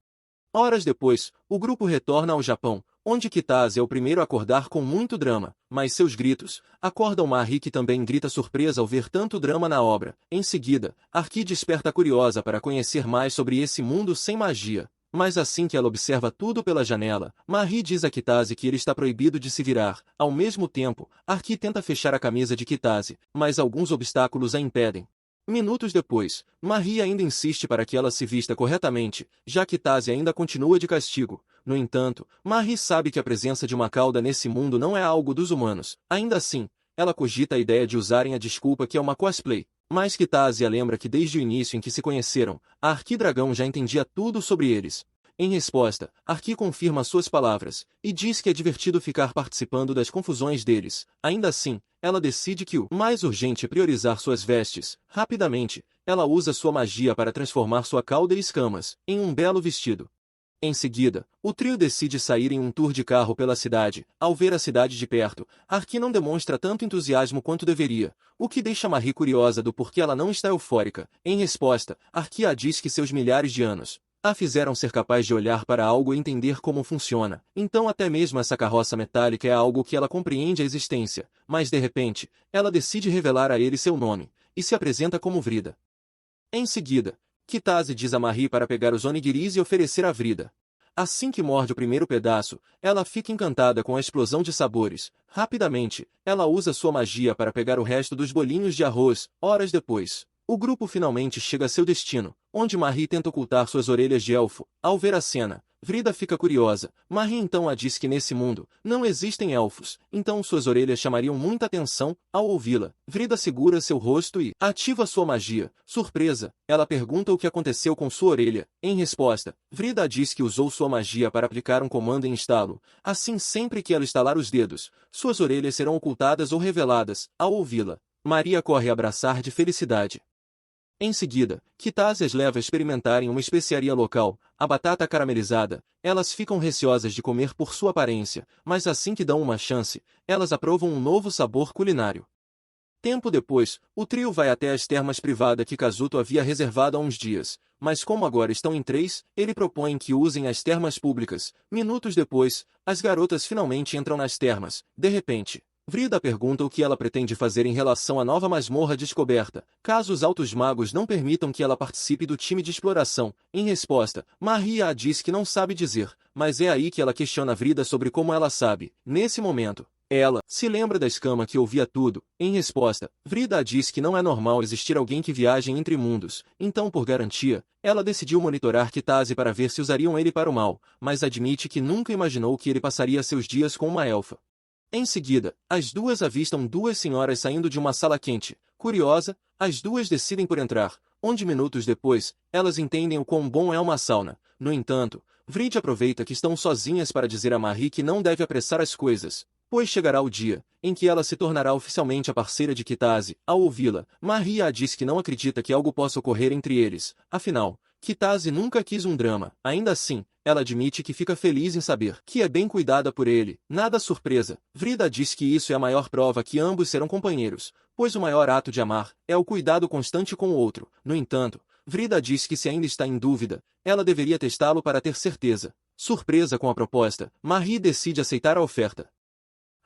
Horas depois, o grupo retorna ao Japão, onde Kitase é o primeiro a acordar com muito drama, mas seus gritos acordam Marie, que também grita surpresa ao ver tanto drama na obra. Em seguida, Arki desperta curiosa para conhecer mais sobre esse mundo sem magia. Mas assim que ela observa tudo pela janela, Marie diz a Kitase que ele está proibido de se virar. Ao mesmo tempo, Arki tenta fechar a camisa de Kitase, mas alguns obstáculos a impedem. Minutos depois, Marie ainda insiste para que ela se vista corretamente, já que Kitase ainda continua de castigo. No entanto, Marie sabe que a presença de uma cauda nesse mundo não é algo dos humanos. Ainda assim, ela cogita a ideia de usarem a desculpa que é uma cosplay. Mas Kitase a lembra que desde o início em que se conheceram, a Arquidragão já entendia tudo sobre eles. Em resposta, Arki confirma suas palavras, e diz que é divertido ficar participando das confusões deles. Ainda assim, ela decide que o mais urgente é priorizar suas vestes. Rapidamente, ela usa sua magia para transformar sua cauda e escamas em um belo vestido. Em seguida, o trio decide sair em um tour de carro pela cidade. Ao ver a cidade de perto, Arki não demonstra tanto entusiasmo quanto deveria, o que deixa Marie curiosa do porquê ela não está eufórica. Em resposta, Arki a diz que seus milhares de anos a fizeram ser capaz de olhar para algo e entender como funciona. Então até mesmo essa carroça metálica é algo que ela compreende a existência. Mas de repente, ela decide revelar a ele seu nome, e se apresenta como Vrida. Em seguida, Kitase diz a Marie para pegar os onigiris e oferecer a Vrida. Assim que morde o primeiro pedaço, ela fica encantada com a explosão de sabores. Rapidamente, ela usa sua magia para pegar o resto dos bolinhos de arroz. Horas depois, o grupo finalmente chega a seu destino, onde Marie tenta ocultar suas orelhas de elfo. Ao ver a cena, Vrida fica curiosa. Marie então a diz que nesse mundo não existem elfos, então suas orelhas chamariam muita atenção. Ao ouvi-la, Vrida segura seu rosto e ativa sua magia. Surpresa, ela pergunta o que aconteceu com sua orelha. Em resposta, Vrida diz que usou sua magia para aplicar um comando em estalo. Assim, sempre que ela estalar os dedos, suas orelhas serão ocultadas ou reveladas. Ao ouvi-la, Maria corre a abraçar de felicidade. Em seguida, Kitase as leva a experimentarem uma especiaria local, a batata caramelizada. Elas ficam receosas de comer por sua aparência, mas assim que dão uma chance, elas aprovam um novo sabor culinário. Tempo depois, o trio vai até as termas privadas que Kazuto havia reservado há uns dias, mas como agora estão em 3, ele propõe que usem as termas públicas. Minutos depois, as garotas finalmente entram nas termas. De repente, Vrida pergunta o que ela pretende fazer em relação à nova masmorra descoberta, caso os altos magos não permitam que ela participe do time de exploração. Em resposta, Marie a diz que não sabe dizer, mas é aí que ela questiona Vrida sobre como ela sabe. Nesse momento, ela se lembra da escama que ouvia tudo. Em resposta, Vrida diz que não é normal existir alguém que viaje entre mundos, então por garantia, ela decidiu monitorar Kitase para ver se usariam ele para o mal, mas admite que nunca imaginou que ele passaria seus dias com uma elfa. Em seguida, as duas avistam duas senhoras saindo de uma sala quente. Curiosa, as duas decidem por entrar, onde minutos depois, elas entendem o quão bom é uma sauna. No entanto, Vrida aproveita que estão sozinhas para dizer a Marie que não deve apressar as coisas, pois chegará o dia em que ela se tornará oficialmente a parceira de Kitase. Ao ouvi-la, Marie a diz que não acredita que algo possa ocorrer entre eles. Afinal, Kitase nunca quis um drama. Ainda assim, ela admite que fica feliz em saber que é bem cuidada por ele. Nada surpresa, Vrida diz que isso é a maior prova que ambos serão companheiros, pois o maior ato de amar é o cuidado constante com o outro. No entanto, Vrida diz que se ainda está em dúvida, ela deveria testá-lo para ter certeza. Surpresa com a proposta, Marie decide aceitar a oferta.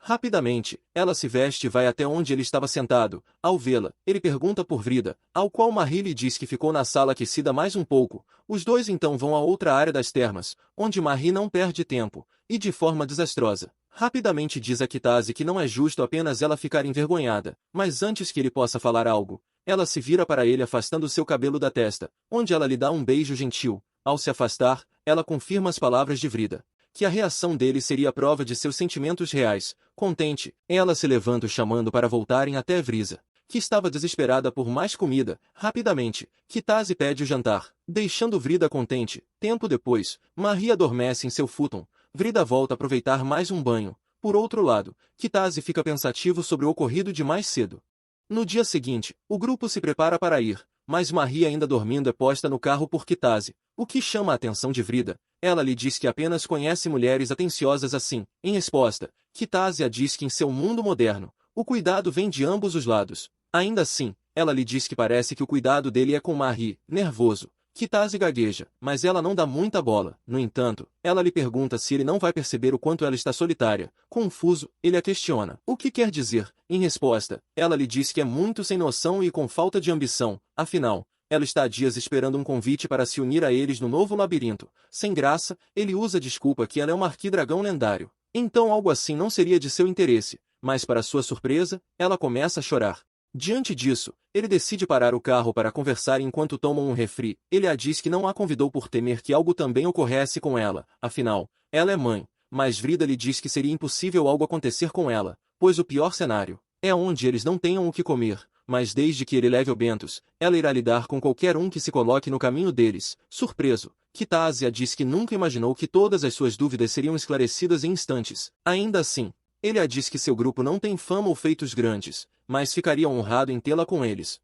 Rapidamente, ela se veste e vai até onde ele estava sentado. Ao vê-la, ele pergunta por Vrida, ao qual Marie lhe diz que ficou na sala aquecida mais um pouco. Os dois então vão a outra área das termas, onde Marie não perde tempo, e de forma desastrosa. Rapidamente diz a Kitase que não é justo apenas ela ficar envergonhada, mas antes que ele possa falar algo, ela se vira para ele afastando seu cabelo da testa, onde ela lhe dá um beijo gentil. Ao se afastar, ela confirma as palavras de Vrida, que a reação dele seria a prova de seus sentimentos reais. Contente, ela se levanta chamando para voltarem até Vrida, que estava desesperada por mais comida. Rapidamente, Kitase pede o jantar, deixando Vrida contente. Tempo depois, Marie adormece em seu futon. Vrida volta a aproveitar mais um banho. Por outro lado, Kitase fica pensativo sobre o ocorrido de mais cedo. No dia seguinte, o grupo se prepara para ir, mas Marie, ainda dormindo, é posta no carro por Kitase, o que chama a atenção de Vrida. Ela lhe diz que apenas conhece mulheres atenciosas assim. Em resposta, Kitase a diz que em seu mundo moderno, o cuidado vem de ambos os lados. Ainda assim, ela lhe diz que parece que o cuidado dele é com Marie, nervoso. Kitase gagueja, mas ela não dá muita bola. No entanto, ela lhe pergunta se ele não vai perceber o quanto ela está solitária. Confuso, ele a questiona. O que quer dizer? Em resposta, ela lhe diz que é muito sem noção e com falta de ambição. Afinal, ela está há dias esperando um convite para se unir a eles no novo labirinto. Sem graça, ele usa a desculpa que ela é um arquidragão lendário. Então algo assim não seria de seu interesse, mas para sua surpresa, ela começa a chorar. Diante disso, ele decide parar o carro para conversar enquanto tomam um refri. Ele a diz que não a convidou por temer que algo também ocorresse com ela. Afinal, ela é mãe, mas Vrida lhe diz que seria impossível algo acontecer com ela, pois o pior cenário é onde eles não tenham o que comer, mas desde que ele leve o Bentos, ela irá lidar com qualquer um que se coloque no caminho deles. Surpreso, Kitase a diz que nunca imaginou que todas as suas dúvidas seriam esclarecidas em instantes. Ainda assim, ele a diz que seu grupo não tem fama ou feitos grandes, mas ficaria honrado em tê-la com eles.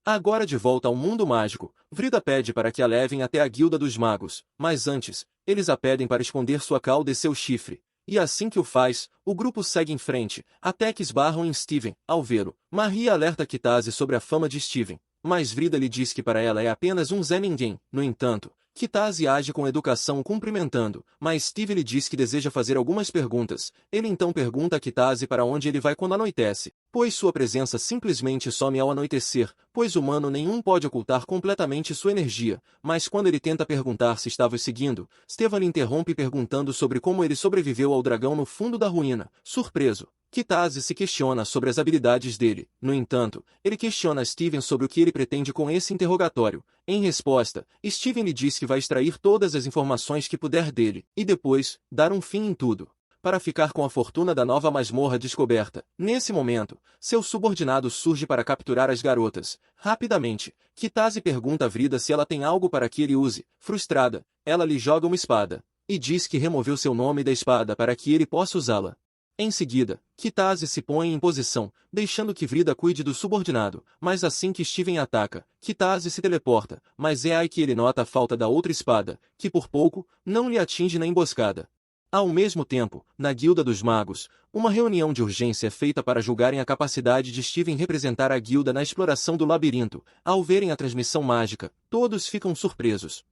Agora de volta ao mundo mágico, Vrida pede para que a levem até a Guilda dos Magos, mas antes, eles a pedem para esconder sua cauda e seu chifre. E assim que o faz, o grupo segue em frente, até que esbarram em Steven. Ao vê-lo, Marie alerta Kitase sobre a fama de Steven, mas Vrida lhe diz que para ela é apenas um Zé Ninguém. No entanto, Kitase age com educação cumprimentando, mas Steve lhe diz que deseja fazer algumas perguntas. Ele então pergunta a Kitase para onde ele vai quando anoitece, pois sua presença simplesmente some ao anoitecer, pois humano nenhum pode ocultar completamente sua energia. Mas quando ele tenta perguntar se estava o seguindo, Steven lhe interrompe perguntando sobre como ele sobreviveu ao dragão no fundo da ruína. Surpreso, Kitase se questiona sobre as habilidades dele. No entanto, ele questiona Steven sobre o que ele pretende com esse interrogatório. Em resposta, Steven lhe diz que vai extrair todas as informações que puder dele, e depois, dar um fim em tudo, para ficar com a fortuna da nova masmorra descoberta. Nesse momento, seu subordinado surge para capturar as garotas. Rapidamente, Kitase pergunta a Vrida se ela tem algo para que ele use. Frustrada, ela lhe joga uma espada, e diz que removeu seu nome da espada para que ele possa usá-la. Em seguida, Kitase se põe em posição, deixando que Vrida cuide do subordinado, mas assim que Steven ataca, Kitase se teleporta, mas é aí que ele nota a falta da outra espada, que por pouco, não lhe atinge na emboscada. Ao mesmo tempo, na Guilda dos Magos, uma reunião de urgência é feita para julgarem a capacidade de Steven representar a guilda na exploração do labirinto. Ao verem a transmissão mágica, todos ficam surpresos.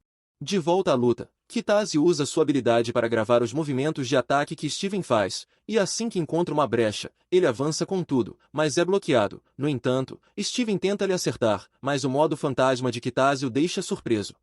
De volta à luta, Kitase usa sua habilidade para gravar os movimentos de ataque que Steven faz, e assim que encontra uma brecha, ele avança com tudo, mas é bloqueado. No entanto, Steven tenta lhe acertar, mas o modo fantasma de Kitase o deixa surpreso.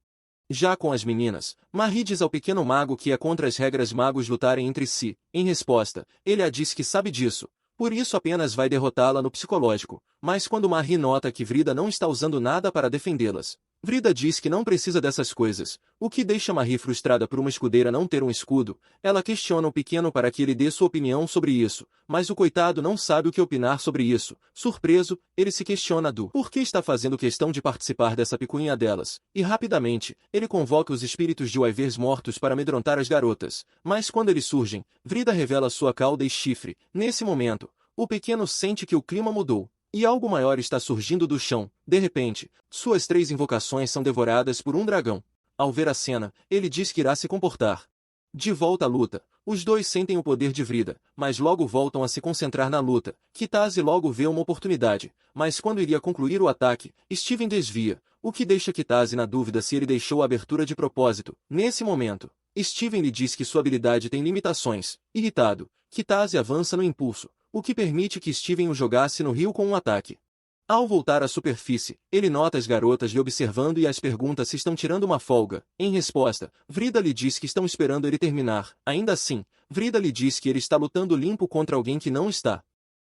Já com as meninas, Marie diz ao pequeno mago que é contra as regras magos lutarem entre si. Em resposta, ele a diz que sabe disso, por isso apenas vai derrotá-la no psicológico. Mas quando Marie nota que Vrida não está usando nada para defendê-las, Vrida diz que não precisa dessas coisas, o que deixa Marie frustrada por uma escudeira não ter um escudo. Ela questiona o pequeno para que ele dê sua opinião sobre isso, mas o coitado não sabe o que opinar sobre isso. Surpreso, ele se questiona do por que está fazendo questão de participar dessa picuinha delas, e rapidamente, ele convoca os espíritos de waivers mortos para amedrontar as garotas. Mas quando eles surgem, Vrida revela sua cauda e chifre. Nesse momento, o pequeno sente que o clima mudou, e algo maior está surgindo do chão. De repente, suas 3 invocações são devoradas por um dragão. Ao ver a cena, ele diz que irá se comportar. De volta à luta, os dois sentem o poder de Vrida, mas logo voltam a se concentrar na luta. Kitase logo vê uma oportunidade, mas quando iria concluir o ataque, Steven desvia, o que deixa Kitase na dúvida se ele deixou a abertura de propósito. Nesse momento, Steven lhe diz que sua habilidade tem limitações. Irritado, Kitase avança no impulso, o que permite que Steven o jogasse no rio com um ataque. Ao voltar à superfície, ele nota as garotas lhe observando e as pergunta se estão tirando uma folga. Em resposta, Vrida lhe diz que estão esperando ele terminar. Ainda assim, Vrida lhe diz que ele está lutando limpo contra alguém que não está.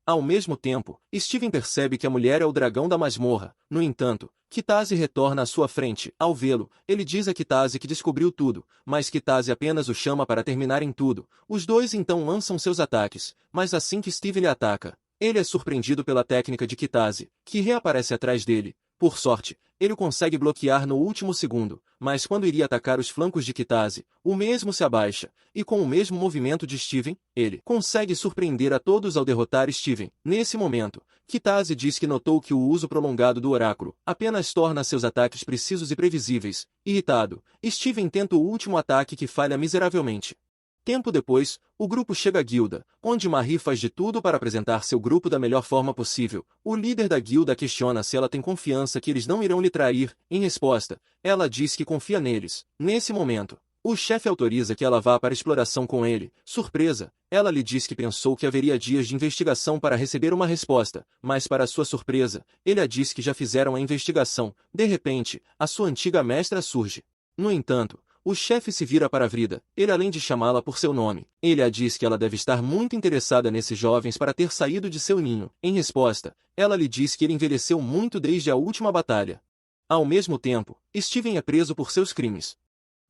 Ao mesmo tempo, Steven percebe que a mulher é o dragão da masmorra. No entanto, Kitase retorna à sua frente. Ao vê-lo, ele diz a Kitase que descobriu tudo, mas Kitase apenas o chama para terminarem tudo. Os dois então lançam seus ataques, mas assim que Steven lhe ataca, ele é surpreendido pela técnica de Kitase, que reaparece atrás dele. Por sorte, ele o consegue bloquear no último segundo, mas quando iria atacar os flancos de Kitase, o mesmo se abaixa, e com o mesmo movimento de Steven, ele consegue surpreender a todos ao derrotar Steven. Nesse momento, Kitase diz que notou que o uso prolongado do oráculo apenas torna seus ataques precisos e previsíveis. Irritado, Steven tenta o último ataque que falha miseravelmente. Tempo depois, o grupo chega à guilda, onde Marie faz de tudo para apresentar seu grupo da melhor forma possível. O líder da guilda questiona se ela tem confiança que eles não irão lhe trair. Em resposta, ela diz que confia neles. Nesse momento, o chefe autoriza que ela vá para a exploração com ele. Surpresa, ela lhe diz que pensou que haveria dias de investigação para receber uma resposta, mas para sua surpresa, ele a diz que já fizeram a investigação. De repente, a sua antiga mestra surge. No entanto, o chefe se vira para Vrida, ele além de chamá-la por seu nome, ele a diz que ela deve estar muito interessada nesses jovens para ter saído de seu ninho. Em resposta, ela lhe diz que ele envelheceu muito desde a última batalha. Ao mesmo tempo, Steven é preso por seus crimes.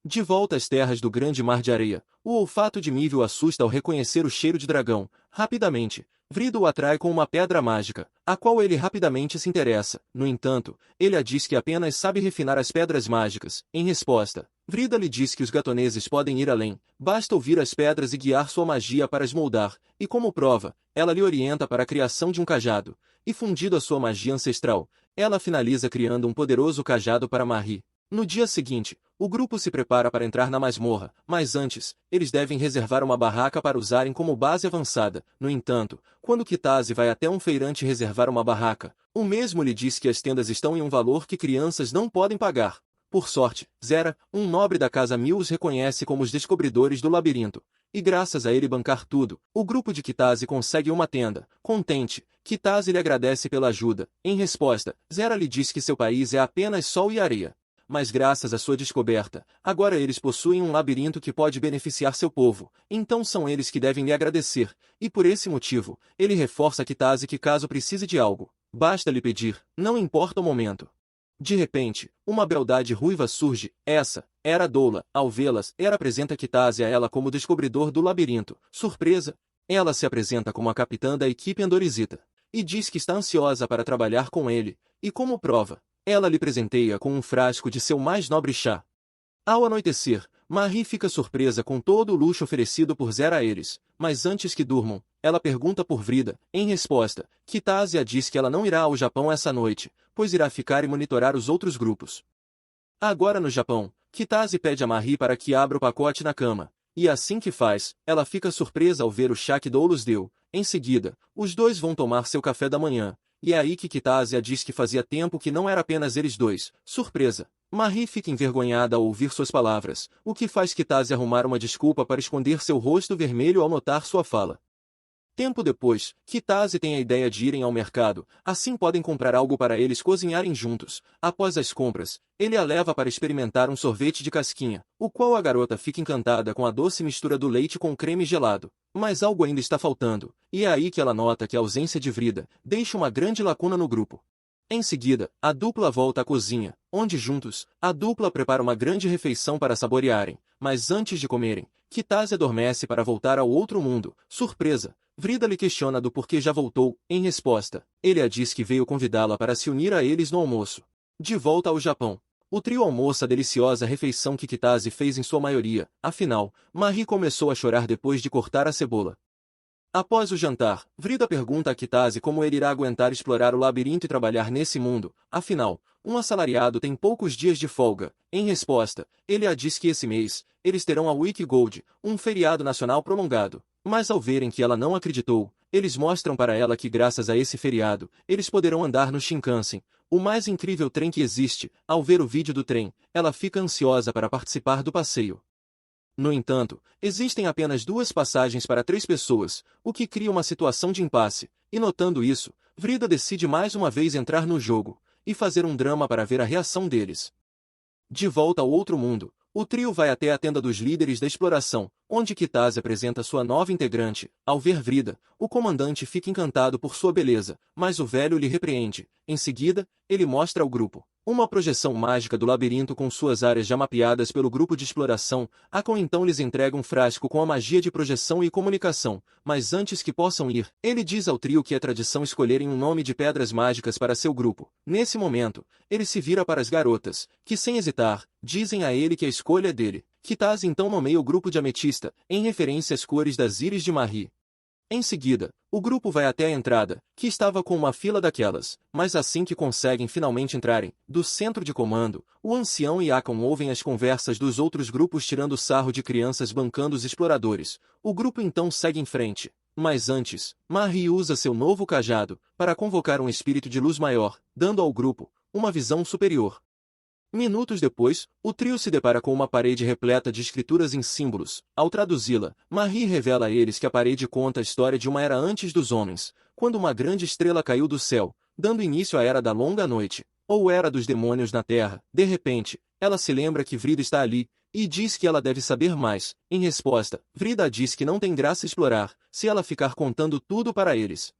De volta às terras do grande mar de areia, o olfato de Mívil assusta ao reconhecer o cheiro de dragão. Rapidamente, Vrida o atrai com uma pedra mágica, a qual ele rapidamente se interessa. No entanto, ele a diz que apenas sabe refinar as pedras mágicas. Em resposta, Vrida lhe diz que os gatoneses podem ir além, basta ouvir as pedras e guiar sua magia para as moldar, e como prova, ela lhe orienta para a criação de um cajado, e fundido a sua magia ancestral, ela finaliza criando um poderoso cajado para Marie. No dia seguinte, o grupo se prepara para entrar na masmorra, mas antes, eles devem reservar uma barraca para usarem como base avançada. No entanto, quando Kitase vai até um feirante reservar uma barraca, o mesmo lhe diz que as tendas estão em um valor que crianças não podem pagar. Por sorte, Zera, um nobre da casa Mil, os reconhece como os descobridores do labirinto, e graças a ele bancar tudo, o grupo de Kitase consegue uma tenda. Contente, Kitase lhe agradece pela ajuda. Em resposta, Zera lhe diz que seu país é apenas sol e areia. Mas graças à sua descoberta, agora eles possuem um labirinto que pode beneficiar seu povo, então são eles que devem lhe agradecer, e por esse motivo, ele reforça a Kitase que caso precise de algo, basta lhe pedir, não importa o momento. De repente, uma beldade ruiva surge, essa, era Doula. Ao vê-las, Era apresenta Kitase a ela como descobridor do labirinto. Surpresa, ela se apresenta como a capitã da equipe Andorizita, e diz que está ansiosa para trabalhar com ele, e como prova, ela lhe presenteia com um frasco de seu mais nobre chá. Ao anoitecer, Marie fica surpresa com todo o luxo oferecido por Zera a eles, mas antes que durmam, ela pergunta por Vrida. Em resposta, Kitase a diz que ela não irá ao Japão essa noite, pois irá ficar e monitorar os outros grupos. Agora no Japão, Kitase pede a Marie para que abra o pacote na cama, e assim que faz, ela fica surpresa ao ver o chá que Doulos deu. Em seguida, os dois vão tomar seu café da manhã. E é aí que Kitase a diz que fazia tempo que não era apenas eles dois. Surpresa! Marie fica envergonhada ao ouvir suas palavras, o que faz Kitase arrumar uma desculpa para esconder seu rosto vermelho ao notar sua fala. Tempo depois, Kitase tem a ideia de irem ao mercado, assim podem comprar algo para eles cozinharem juntos. Após as compras, ele a leva para experimentar um sorvete de casquinha, o qual a garota fica encantada com a doce mistura do leite com creme gelado. Mas algo ainda está faltando, e é aí que ela nota que a ausência de Vrida deixa uma grande lacuna no grupo. Em seguida, a dupla volta à cozinha, onde juntos, a dupla prepara uma grande refeição para saborearem, mas antes de comerem, Kitase adormece para voltar ao outro mundo. Surpresa! Vrida lhe questiona do porquê já voltou. Em resposta, ele a diz que veio convidá-la para se unir a eles no almoço. De volta ao Japão, o trio almoça a deliciosa refeição que Kitase fez em sua maioria. Afinal, Marie começou a chorar depois de cortar a cebola. Após o jantar, Vrida pergunta a Kitase como ele irá aguentar explorar o labirinto e trabalhar nesse mundo. Afinal, um assalariado tem poucos dias de folga. Em resposta, ele a diz que esse mês, eles terão a Week Gold, um feriado nacional prolongado. Mas ao verem que ela não acreditou, eles mostram para ela que graças a esse feriado, eles poderão andar no Shinkansen, o mais incrível trem que existe. Ao ver o vídeo do trem, ela fica ansiosa para participar do passeio. No entanto, existem apenas 2 passagens para 3 pessoas, o que cria uma situação de impasse, e notando isso, Vrida decide mais uma vez entrar no jogo, e fazer um drama para ver a reação deles. De volta ao outro mundo, o trio vai até a tenda dos líderes da exploração, onde Kitase apresenta sua nova integrante. Ao ver Vrida, o comandante fica encantado por sua beleza, mas o velho lhe repreende. Em seguida, ele mostra ao grupo uma projeção mágica do labirinto com suas áreas já mapeadas pelo grupo de exploração. Akon então lhes entrega um frasco com a magia de projeção e comunicação, mas antes que possam ir, ele diz ao trio que é tradição escolherem um nome de pedras mágicas para seu grupo. Nesse momento, ele se vira para as garotas, que sem hesitar, dizem a ele que a escolha é dele. Kitase então nomeia o grupo de Ametista, em referência às cores das íris de Marie. Em seguida, o grupo vai até a entrada, que estava com uma fila daquelas, mas assim que conseguem finalmente entrarem, do centro de comando, o ancião e Akon ouvem as conversas dos outros grupos tirando sarro de crianças bancando os exploradores. O grupo então segue em frente. Mas antes, Marie usa seu novo cajado para convocar um espírito de luz maior, dando ao grupo uma visão superior. Minutos depois, o trio se depara com uma parede repleta de escrituras em símbolos. Ao traduzi-la, Marie revela a eles que a parede conta a história de uma era antes dos homens, quando uma grande estrela caiu do céu, dando início à Era da Longa Noite, ou Era dos Demônios na Terra. De repente, ela se lembra que Vrida está ali, e diz que ela deve saber mais. Em resposta, Vrida diz que não tem graça explorar, se ela ficar contando tudo para eles.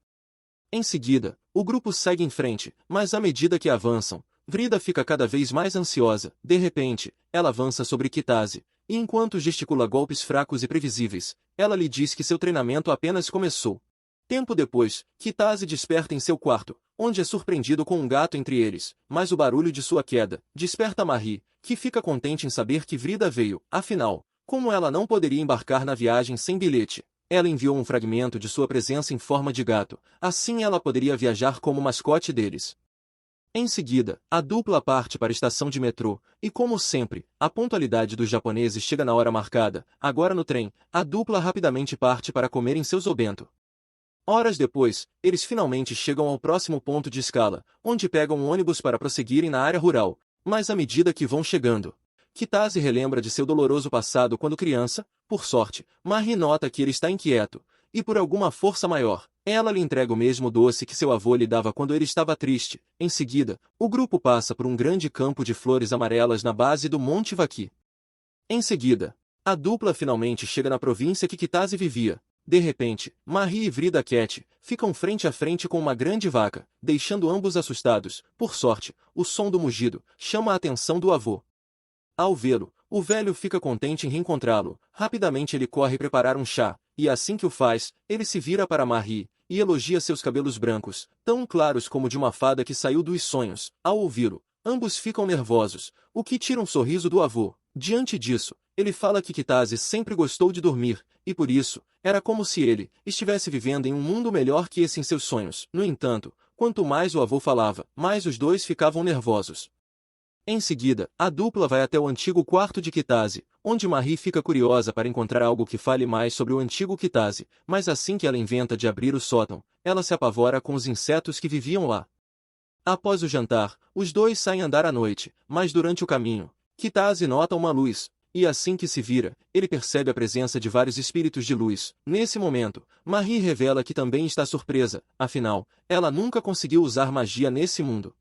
Em seguida, o grupo segue em frente, mas à medida que avançam, Vrida fica cada vez mais ansiosa. De repente, ela avança sobre Kitase, e enquanto gesticula golpes fracos e previsíveis, ela lhe diz que seu treinamento apenas começou. Tempo depois, Kitase desperta em seu quarto, onde é surpreendido com um gato entre eles, mas o barulho de sua queda desperta Marie, que fica contente em saber que Vrida veio. Afinal, como ela não poderia embarcar na viagem sem bilhete, ela enviou um fragmento de sua presença em forma de gato, assim ela poderia viajar como mascote deles. Em seguida, a dupla parte para a estação de metrô, e como sempre, a pontualidade dos japoneses chega na hora marcada. Agora no trem, a dupla rapidamente parte para comer em seu zobento. Horas depois, eles finalmente chegam ao próximo ponto de escala, onde pegam um ônibus para prosseguirem na área rural, mas à medida que vão chegando, Kitase relembra de seu doloroso passado quando criança. Por sorte, Marie nota que ele está inquieto, e por alguma força maior, ela lhe entrega o mesmo doce que seu avô lhe dava quando ele estava triste. Em seguida, o grupo passa por um grande campo de flores amarelas na base do Monte Vaki. Em seguida, a dupla finalmente chega na província que Kitase vivia. De repente, Marie e Vrida Cat ficam frente a frente com uma grande vaca, deixando ambos assustados. Por sorte, o som do mugido chama a atenção do avô. Ao vê-lo, o velho fica contente em reencontrá-lo. Rapidamente ele corre preparar um chá, e assim que o faz, ele se vira para Marie e elogia seus cabelos brancos, tão claros como de uma fada que saiu dos sonhos. Ao ouvi-lo, ambos ficam nervosos, o que tira um sorriso do avô. Diante disso, ele fala que Kitase sempre gostou de dormir, e por isso, era como se ele estivesse vivendo em um mundo melhor que esse em seus sonhos. No entanto, quanto mais o avô falava, mais os dois ficavam nervosos. Em seguida, a dupla vai até o antigo quarto de Kitase, onde Marie fica curiosa para encontrar algo que fale mais sobre o antigo Kitase, mas assim que ela inventa de abrir o sótão, ela se apavora com os insetos que viviam lá. Após o jantar, os dois saem andar à noite, mas durante o caminho, Kitase nota uma luz, e assim que se vira, ele percebe a presença de vários espíritos de luz. Nesse momento, Marie revela que também está surpresa, afinal, ela nunca conseguiu usar magia nesse mundo.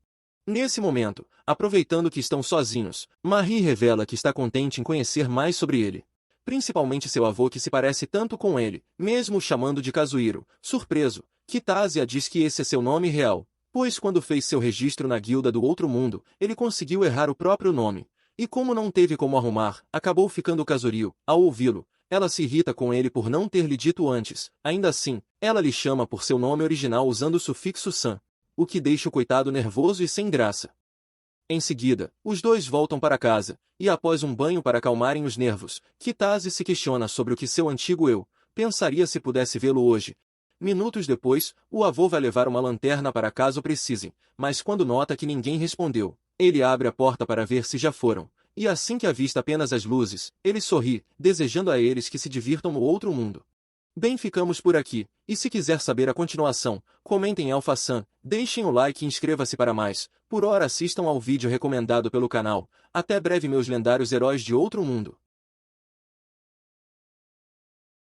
Nesse momento, aproveitando que estão sozinhos, Marie revela que está contente em conhecer mais sobre ele. Principalmente seu avô que se parece tanto com ele, mesmo o chamando de Kazuhiro. Surpreso, Kitase diz que esse é seu nome real, pois quando fez seu registro na guilda do outro mundo, ele conseguiu errar o próprio nome. E como não teve como arrumar, acabou ficando Kazurio. Ao ouvi-lo, ela se irrita com ele por não ter lhe dito antes. Ainda assim, ela lhe chama por seu nome original usando o sufixo san, o que deixa o coitado nervoso e sem graça. Em seguida, os dois voltam para casa, e após um banho para acalmarem os nervos, Kitase se questiona sobre o que seu antigo eu pensaria se pudesse vê-lo hoje. Minutos depois, o avô vai levar uma lanterna para caso precisem, mas quando nota que ninguém respondeu, ele abre a porta para ver se já foram, e assim que avista apenas as luzes, ele sorri, desejando a eles que se divirtam no outro mundo. Bem, ficamos por aqui, e se quiser saber a continuação, comentem em AlphaSan, deixem o like e inscreva-se para mais. Por hora assistam ao vídeo recomendado pelo canal. Até breve, meus lendários heróis de outro mundo.